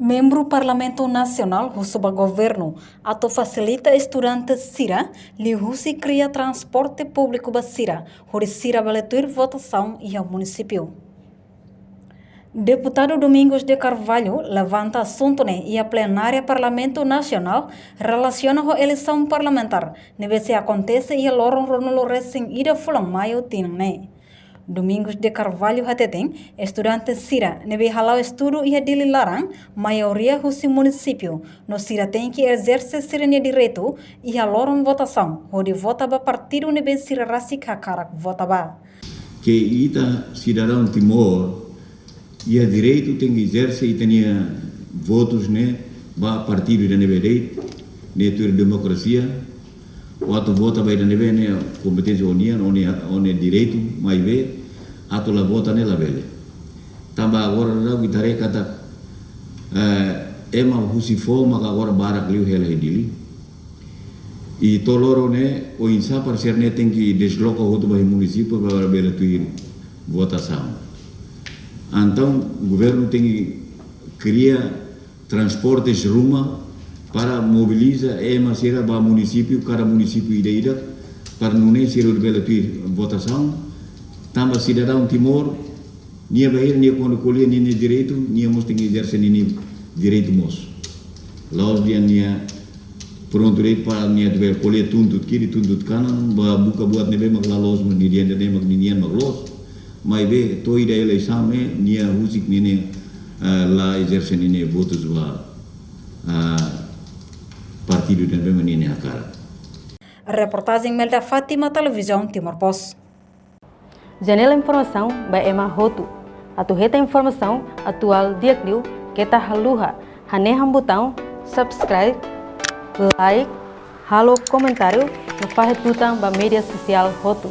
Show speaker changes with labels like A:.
A: Membro Parlamento Nacional Rusuba Governo atau facilita estudantes Sira li Rusi cria transporte público Basira, hori Sira baletuir votação e ao município. Deputado Domingos de Carvalho levanta assunto e a plenária Parlamento Nacional relaciona com a eleição parlamentar, neve se acontece e a loron ronolo recém ida fulang maio tinang Domingos de Carvalho hateten estudante Sira nebe halau estudo e dili larang maioria husi município no Sira tem que exercer sirene direito e a loron votação onde vota ba partido nebe Sira rasik hakarak vota ba
B: que ita cidadão Timor e a direito tem que exercer e tenha votos ba partido da nebe direito ne tur democracia waktu vota ba da nebe ne competência união one direito mai be atau la vota ne la bele tambah agora la gitare kata ema husi fo maka agora barak liu hela hidili e toloro ne o insa para ser ne tem que desloca o outro município para bela tuir votação então o governo tem que criar transportes ruma para mobilizar ema sera ba município cada município ida para não ser bela tuir votação tambah cidadão Timor nia bahir nia quando colher nia direito nia mesti exercer nia direito mos laos dia nia pronto direito para nia dever colher tuntut kiri tuntut kanan buka buat nebe mak lalos nia dia nebe mak nian mak los mai be to ida eleição nia husik nia la exercer nia votos ba partido nebe nia akara.
A: Reportagem Melda Fátima, Televisão Timor Post.
C: Janela informação by Emma Roto. Atu reta informação atual dia kliu kita haluha haneham botão subscribe, like, halo comentário no faz tutang ba media social Roto.